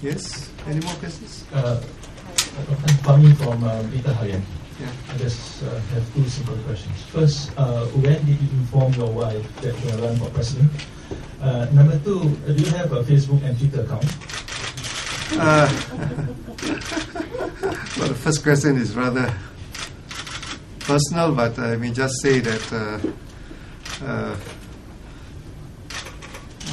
Yes? Any more questions? Coming from Peter Harian. Yeah. I just have two simple questions. First, when did you inform your wife that you are running for president? Number two, do you have a Facebook and Twitter account? Well, the first question is rather personal, but I may just say that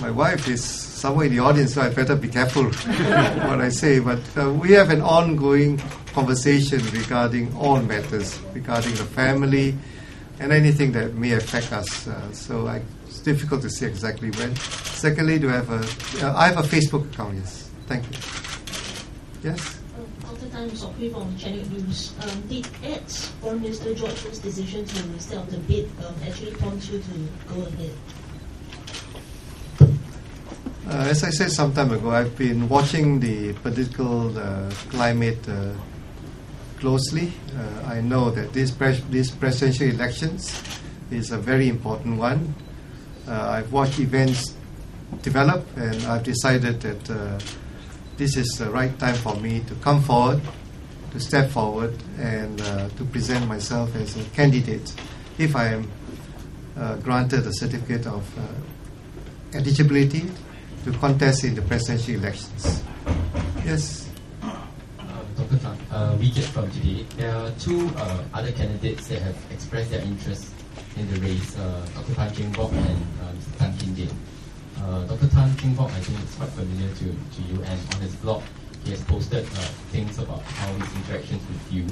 my wife is somewhere in the audience, so I better be careful what I say. But we have an ongoing conversation regarding all matters, regarding the family and anything that may affect us. It's difficult to say exactly when. Secondly, I have a Facebook account, yes. Thank you. Yes? Dr. Tan Sok-Hui from Channel News. Did Ed's Foreign Minister George Wu's decision to stay off the bid actually prompt you to go ahead? As I said some time ago, I've been watching the political climate closely. I know that this presidential elections is a very important one. I've watched events develop, and I've decided that this is the right time for me to come forward, to step forward, and to present myself as a candidate if I am granted a certificate of eligibility to contest in the presidential elections. Yes? Dr. Tan, Vijay from today. There are two other candidates that have expressed their interest in the race, Dr. Tan Cheng Bock and Mr. Tan Kim Tian. Dr. Tan Cheng Bock, I think it's quite familiar to you, and on his blog, he has posted things about how his interactions with you.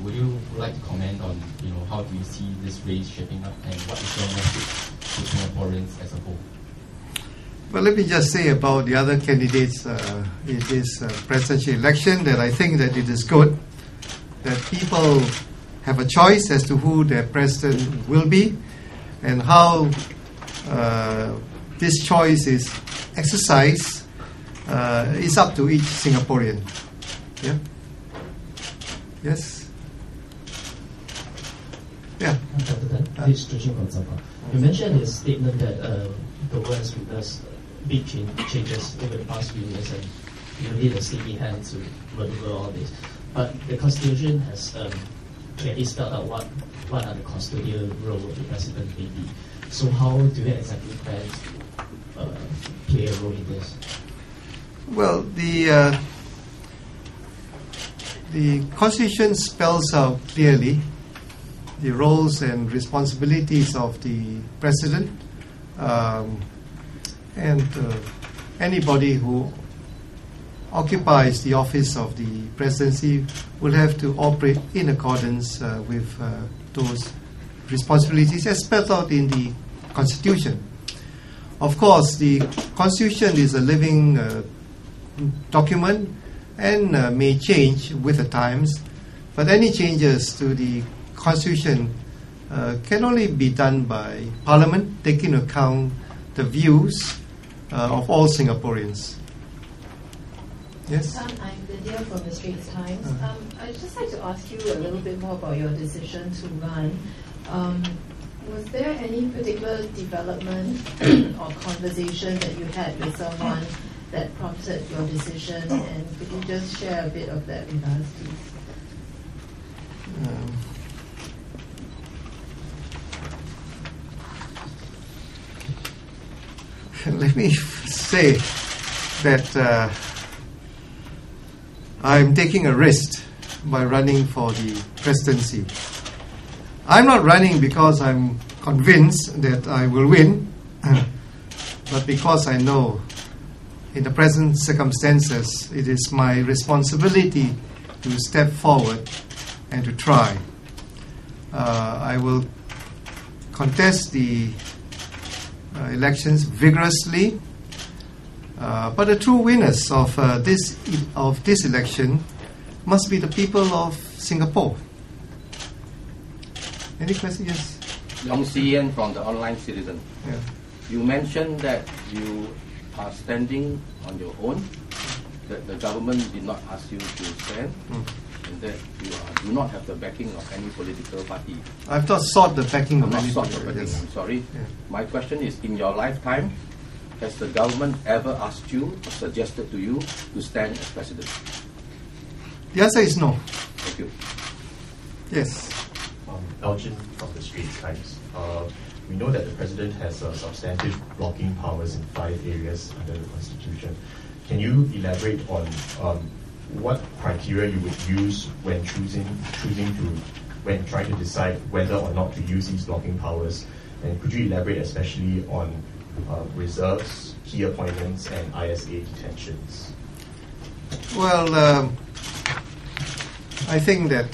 Would you like to comment on, how do you see this race shaping up, and what is your message to Singaporeans as a whole? Well, let me just say about the other candidates in this presidential election that I think that it is good that people have a choice as to who their president will be, and how this choice is exercised is up to each Singaporean. Yeah? Yes? Yeah. Dr. Tan, this is Joshua from Sabah. You mentioned in your statement that the world has witnessed big changes over the past few years, and you need a steady hand to maneuver all this. But the Constitution has clearly spelled out what are the custodial role of the president may be. So how do you exactly plan to play a role in this? Well, the Constitution spells out clearly the roles and responsibilities of the president, and anybody who occupies the office of the presidency will have to operate in accordance with those responsibilities as spelled out in the Constitution. Of course, the Constitution is a living document and may change with the times, but any changes to the Constitution can only be done by Parliament, taking into account the views of all Singaporeans. Yes? I'm Lydia from the Straits Times. I'd just like to ask you a little bit more about your decision to run. Was there any particular development or conversation that you had with someone that prompted your decision? And could you just share a bit of that with us, please? Let me say that I'm taking a risk by running for the presidency. I'm not running because I'm convinced that I will win, but because I know in the present circumstances it is my responsibility to step forward and to try. I will contest the elections vigorously, but the true winners of this election must be the people of Singapore. Any questions? Yes. Yong Si-Yen from the Online Citizen. Yeah. You mentioned that you are standing on your own, that the government did not ask you to stand, and that you do not have the backing of any political party. I've not sought the backing of any political political party. party. I'm sorry. Yeah. My question is, in your lifetime, has the government ever asked you or suggested to you to stand as president? The answer is no. Thank you. Yes. Elgin from the Straits Times. We know that the president has substantive blocking powers in 5 areas under the Constitution. Can you elaborate on what criteria you would use when when trying to decide whether or not to use these blocking powers? And could you elaborate especially on reserves, key appointments, and ISA detentions? Well, I think that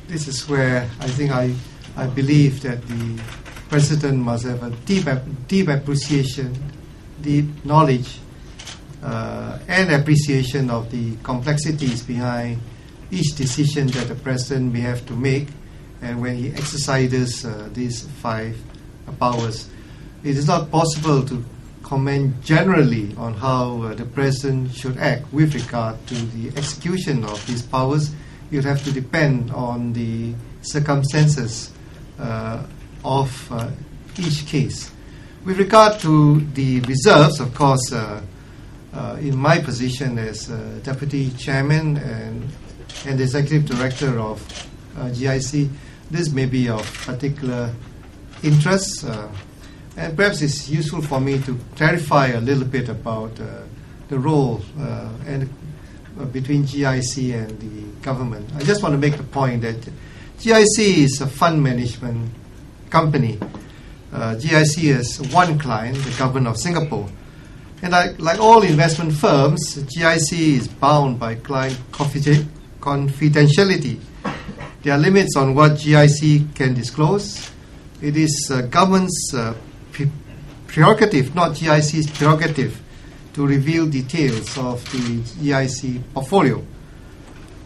this is where I believe that the president must have a deep appreciation, deep knowledge, and appreciation of the complexities behind each decision that the president may have to make, and when he exercises these 5 powers. It is not possible to comment generally on how the president should act with regard to the execution of these powers. It would have to depend on the circumstances of each case. With regard to the reserves, of course, in my position as Deputy Chairman and Executive Director of GIC, this may be of particular interest, and perhaps it's useful for me to clarify a little bit about the role between GIC and the government. I just want to make the point that GIC is a fund management company. GIC has one client, the government of Singapore. And like all investment firms, GIC is bound by client confidentiality. There are limits on what GIC can disclose. It is government's prerogative, not GIC's prerogative, to reveal details of the GIC portfolio.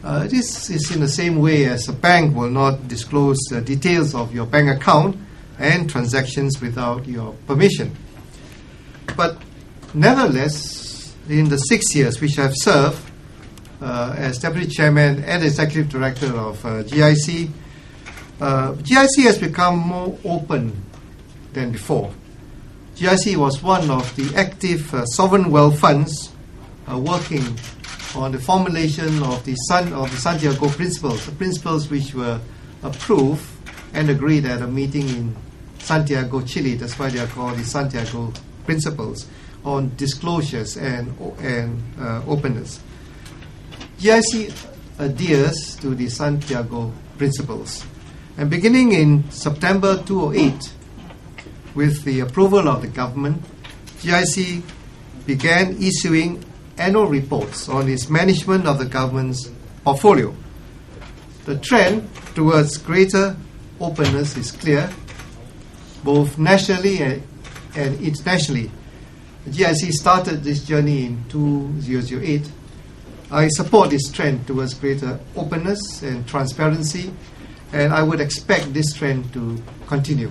This is in the same way as a bank will not disclose details of your bank account and transactions without your permission. But nevertheless, in the 6 years which I've served as Deputy Chairman and Executive Director of GIC, GIC has become more open than before. GIC was one of the active sovereign wealth funds working on the formulation of the Santiago Principles, the principles which were approved and agreed at a meeting in Santiago, Chile. That's why they are called the Santiago Principles, on disclosures and openness. GIC adheres to the Santiago Principles. And beginning in September 2008, with the approval of the government, GIC began issuing annual reports on its management of the government's portfolio. The trend towards greater openness is clear, both nationally and internationally. GIC started this journey in 2008. I support this trend towards greater openness and transparency, and I would expect this trend to continue.